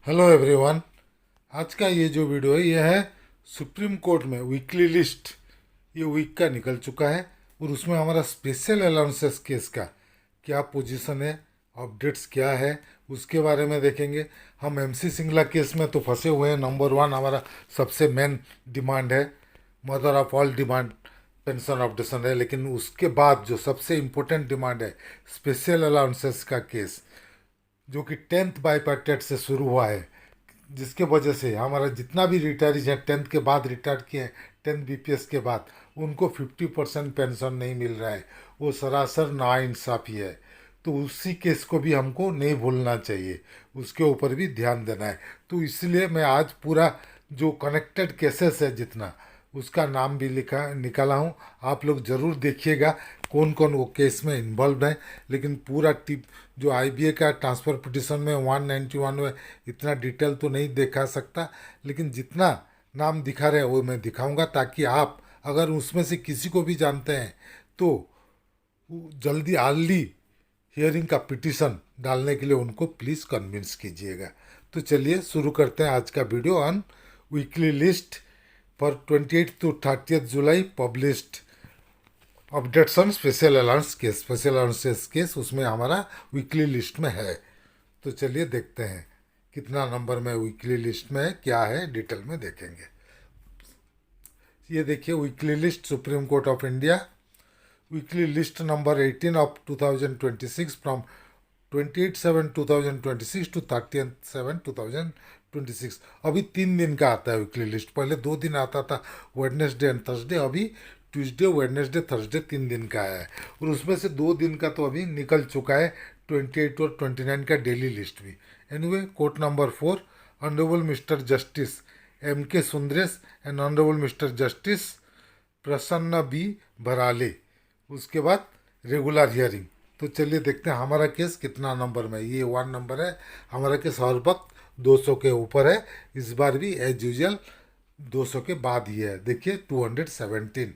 Hello everyone. आज का ये जो वीडियो है ये है सुप्रीम कोर्ट में वीकली लिस्ट। ये वीक का निकल चुका है और उसमें हमारा स्पेशल अलाउंसेस केस का क्या पोजीशन है, अपडेट्स क्या है, उसके बारे में देखेंगे। हम एमसी सिंगला केस में तो फंसे हुए हैं। नंबर वन हमारा सबसे मेन डिमांड है, mother of all demand pension option है। लेकिन उसके बाद जो सबसे इम्पोर्टेंट डिमांड है स्पेशल अलाउंसेस का केस, जो कि 10th बाईपार्टेट से शुरू हुआ है, जिसके वजह से हमारा जितना भी रिटायरीज हैं 10th के बाद रिटायर किए हैं, 10th बीपीएस के बाद, उनको 50% पेंशन नहीं मिल रहा है। वो सरासर नाइंसाफ़ी है। तो उसी केस को भी हमको नहीं भूलना चाहिए, उसके ऊपर भी ध्यान देना है। तो इसलिए मैं आज पूरा जो कनेक्टेड केसेस है जितना, उसका नाम भी लिखा निकाला हूँ। आप लोग ज़रूर देखिएगा कौन कौन वो केस में इन्वॉल्व है। लेकिन पूरा टिप जो आईबीए का ट्रांसफ़र पिटिशन में 191 में इतना डिटेल तो नहीं दिखा सकता, लेकिन जितना नाम दिखा रहे हैं वो मैं दिखाऊंगा, ताकि आप अगर उसमें से किसी को भी जानते हैं तो जल्दी अर्ली हियरिंग का पिटिशन डालने के लिए उनको प्लीज़ कन्विंस कीजिएगा। तो चलिए शुरू करते हैं आज का video on weekly list for 28 to 30 July published updates on special allowance case. Special allowances case उसमें हमारा वीकली लिस्ट में है। तो चलिए देखते हैं कितना नंबर में वीकली लिस्ट में है, क्या है डिटेल में देखेंगे। ये देखिए weekly list supreme court of India, weekly list number 18 of 2026 from 28/7/2026 to 30/7/2026। अभी 3 दिन का आता है वीकली लिस्ट। पहले 2 दिन आता था, वेडनेसडे एंड थर्सडे। अभी ट्यूसडे, वेडनेसडे, थर्सडे 3 दिन का आया है। और उसमें से 2 दिन का तो अभी निकल चुका है, 28 और 29 का डेली लिस्ट भी। Anyway, court number 4, honourable mister justice M K Sundaresh and honourable mister justice Prasanna B Varale. उसके बाद रेगुलर हियरिंग। तो चलिए देखते हैं हमारा केस कितना नंबर में। ये 1 नंबर है। हमारा केस हर वक्त 200 के ऊपर है। इस बार भी एज यूजल 200 के बाद ही है। देखिए 217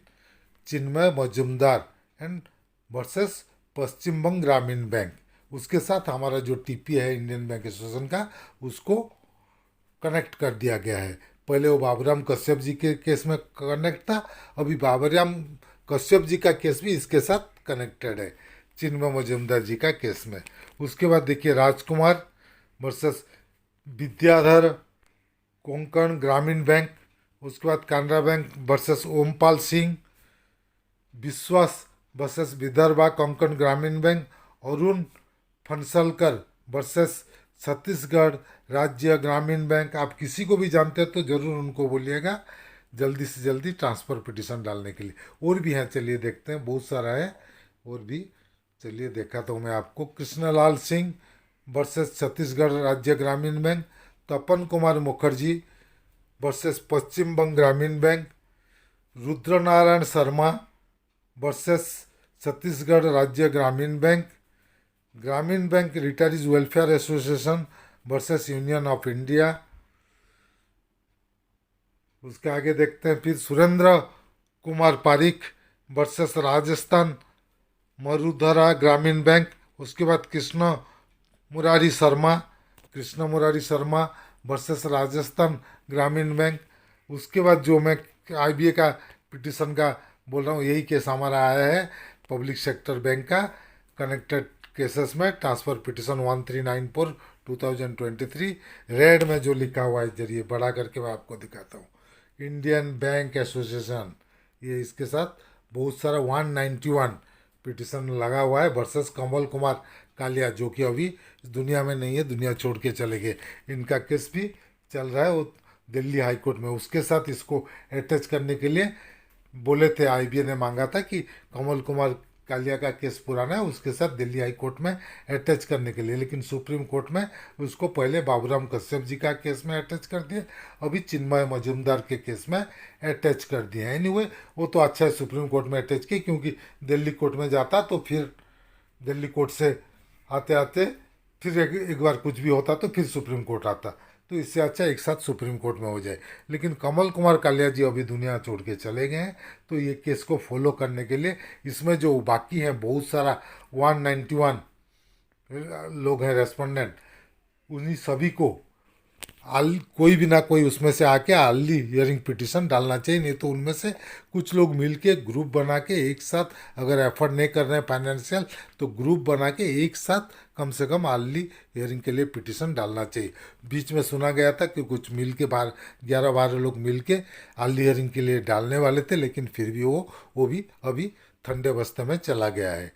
चिन्मय मजुमदार एंड वर्सेस पश्चिम बंग ग्रामीण बैंक। उसके साथ हमारा जो टीपी है इंडियन बैंक एसोसिएशन का, उसको कनेक्ट कर दिया गया है। पहले वो बाबूराम कश्यप जी के केस में कनेक्ट था, अभी बाबूराम कश्यप जी का केस भी इसके साथ कनेक्टेड है, चिन्मय मजुमदार जी का केस में। उसके बाद देखिए राजकुमार वर्सेस विद्याधर कोंकण ग्रामीण बैंक। उसके बाद कानरा बैंक वर्सेस ओमपाल सिंह, विश्वास वर्सेस विदर्भा कोंकण ग्रामीण बैंक, अरुण फनसलकर वर्सेस छत्तीसगढ़ राज्य ग्रामीण बैंक। आप किसी को भी जानते हैं तो ज़रूर उनको बोलिएगा जल्दी से जल्दी ट्रांसफ़र पिटिशन डालने के लिए। और भी हैं, चलिए देखते हैं, बहुत सारा है और भी। चलिए देखा तो मैं आपको, कृष्णलाल सिंह वर्सेस छत्तीसगढ़ राज्य ग्रामीण बैंक, तपन कुमार मुखर्जी वर्सेस पश्चिम बंग ग्रामीण बैंक, रुद्रनारायण शर्मा वर्सेस छत्तीसगढ़ राज्य ग्रामीण बैंक, ग्रामीण bank retirees welfare association versus union of India. उसके आगे देखते हैं फिर सुरेंद्र कुमार पारिक वर्सेस राजस्थान मरुधरा ग्रामीण बैंक। उसके बाद कृष्ण मुरारी शर्मा वर्सेस राजस्थान ग्रामीण बैंक। उसके बाद जो मैं आईबीए का पिटिशन का बोल रहा हूँ, यही केस हमारा आया है पब्लिक सेक्टर बैंक का कनेक्टेड केसेस में, ट्रांसफ़र पिटिशन 1394/2023। रेड में जो लिखा हुआ है, जरिए बड़ा करके मैं आपको दिखाता हूँ, इंडियन बैंक एसोसिएशन। ये इसके साथ बहुत सारा 191 पिटिशन लगा हुआ है वर्सेस कमल कुमार कालिया, जो कि अभी इस दुनिया में नहीं है, दुनिया छोड़ के चले गए। इनका केस भी चल रहा है वो दिल्ली हाई कोर्ट में। उसके साथ इसको अटैच करने के लिए बोले थे, आईबीए ने मांगा था कि कमल कुमार कालिया का केस पुराना है, उसके साथ दिल्ली हाई कोर्ट में अटैच करने के लिए। लेकिन सुप्रीम कोर्ट में उसको पहले बाबूराम कश्यप जी का केस में अटैच कर दिए, अभी चिन्मय मजुमदार के केस में अटैच कर दिए। एनीवे, वो तो अच्छा है सुप्रीम कोर्ट में अटैच की, क्योंकि दिल्ली कोर्ट में जाता तो फिर दिल्ली कोर्ट से आते आते फिर एक बार कुछ भी होता तो फिर सुप्रीम कोर्ट आता। तो इससे अच्छा एक साथ सुप्रीम कोर्ट में हो जाए। लेकिन कमल कुमार कालिया जी अभी दुनिया छोड़ के चले गए हैं, तो ये केस को फॉलो करने के लिए इसमें जो बाकी हैं बहुत सारा 191 लोग हैं रेस्पोंडेंट, उन्हीं सभी को कोई भी ना कोई उसमें से आके अर्ली हियरिंग पिटीशन डालना चाहिए। नहीं तो उनमें से कुछ लोग मिलके ग्रुप बना के एक साथ, अगर एफर्ट नहीं कर रहे हैं फाइनेंशियल, तो ग्रुप बना के एक साथ कम से कम अर्ली हियरिंग के लिए पिटीशन डालना चाहिए। बीच में सुना गया था कि कुछ मिल के 11-12 लोग मिल के अर्ली हियरिंग के लिए डालने वाले थे, लेकिन फिर भी वो भी अभी ठंडे बस्ते में चला गया है।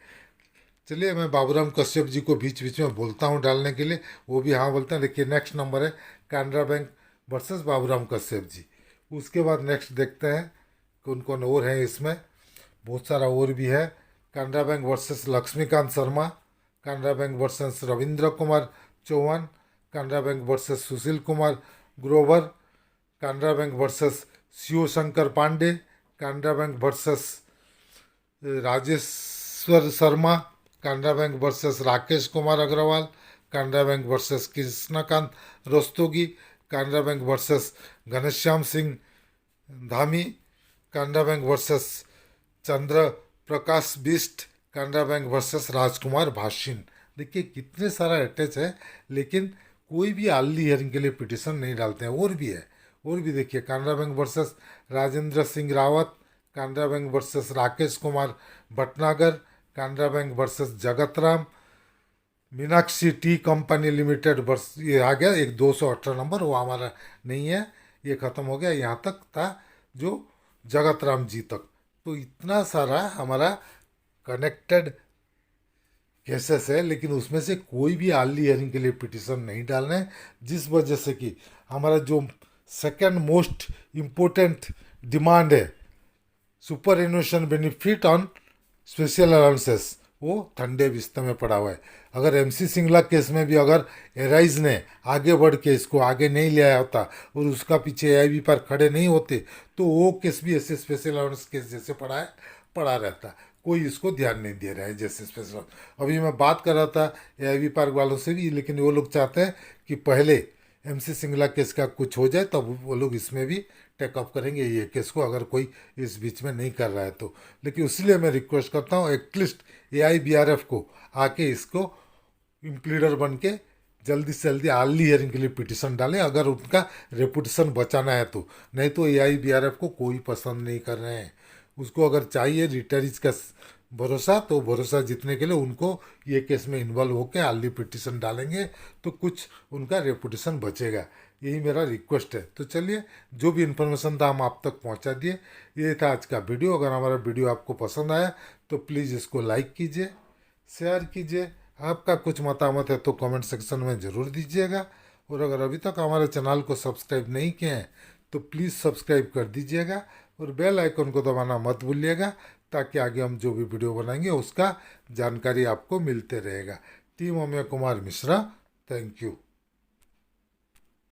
चलिए, मैं बाबूराम कश्यप जी को बीच बीच में बोलता हूँ डालने के लिए, वो भी हाँ बोलते हैं। देखिए, नेक्स्ट नंबर है कैनरा बैंक वर्सेस बाबूराम कश्यप जी। उसके बाद नेक्स्ट देखते हैं कौन कौन और हैं इसमें। बहुत सारा और भी है। Canara bank versus Laxmikant Sharma, Canara bank versus Ravindra Kumar Chauhan, Canara bank versus Sushil Kumar Grover, Canara bank versus Shiv Shankar Pandey, Canara bank versus Rajeshwar Sharma, Canara bank versus Rakesh Kumar Agarwal, Canara bank versus Krishnakant Rastogi, Canara bank versus Ghanshyam Singh Dhami, Canara bank versus Chandra Prakash Bisht, Canara bank versus Rajkumar Bhasin. देखिए कितने सारा अटैच है, लेकिन कोई भी अर्ली हियरिंग के लिए पिटिशन नहीं डालते हैं। और भी है, और भी देखिए, Canara bank versus Rajendra Singh Rawat, Canara bank versus Rakesh Kumar Bhatnagar, Canara bank versus Jagat Ram, Meenakshi tea company limited versus, ये आ गया एक 218 नंबर, वो हमारा नहीं है, ये ख़त्म हो गया। यहाँ तक था जो जगत राम जी तक। तो इतना सारा हमारा कनेक्टेड केसेस है, लेकिन उसमें से कोई भी अर्ली हियरिंग के लिए पिटिशन नहीं डाल रहे हैं, जिस वजह से कि हमारा जो सेकेंड मोस्ट इम्पोर्टेंट डिमांड है, superannuation benefit on special allowances, वो ठंडे बिस्तर में पड़ा हुआ है। अगर एमसी सिंगला केस में भी अगर एराइज ने आगे बढ़ के इसको आगे नहीं ले आया होता और उसका पीछे एआईबी पर खड़े नहीं होते, तो वो केस भी ऐसे स्पेशल अलाउंस केस जैसे पड़ा रहता। कोई इसको ध्यान नहीं दे रहा है जैसे स्पेशल। अभी मैं बात कर रहा था एआईबी पार्क वालों से भी, लेकिन वो लोग चाहते हैं कि पहले एमसी सिंगला केस का कुछ हो जाए, तब वो लोग इसमें भी टेकअप करेंगे ये केस को, अगर कोई इस बीच में नहीं कर रहा है तो। लेकिन इसलिए मैं रिक्वेस्ट करता हूँ एटलीस्ट एआईबीआरएफ को आके इसको इम्प्लीडर बन के जल्दी से जल्दी अर्ली हियरिंग के लिए पिटिशन डालें, अगर उनका रेपुटेशन बचाना है तो। नहीं तो एआईबीआरएफ को कोई पसंद नहीं कर रहे हैं। उसको अगर चाहिए रिटरीज का भरोसा, तो भरोसा जीतने के लिए उनको ये केस में इन्वॉल्व होकर अर्ली पिटिशन डालेंगे, तो कुछ उनका रेपुटेशन बचेगा। यही मेरा रिक्वेस्ट है। तो चलिए, जो भी इन्फॉर्मेशन था हम आप तक पहुंचा दिए। ये था आज का वीडियो। अगर हमारा वीडियो आपको पसंद आया तो प्लीज़ इसको लाइक कीजिए, शेयर कीजिए। आपका कुछ मतामत है तो कमेंट सेक्शन में ज़रूर दीजिएगा। और अगर अभी तक हमारे चैनल को सब्सक्राइब नहीं किए हैं तो प्लीज़ सब्सक्राइब कर दीजिएगा और बेल आइकन को दबाना मत भूलिएगा, ताकि आगे हम जो भी वीडियो बनाएंगे उसका जानकारी आपको मिलते रहेगा। Team Amey Kumar Mishra, thank you.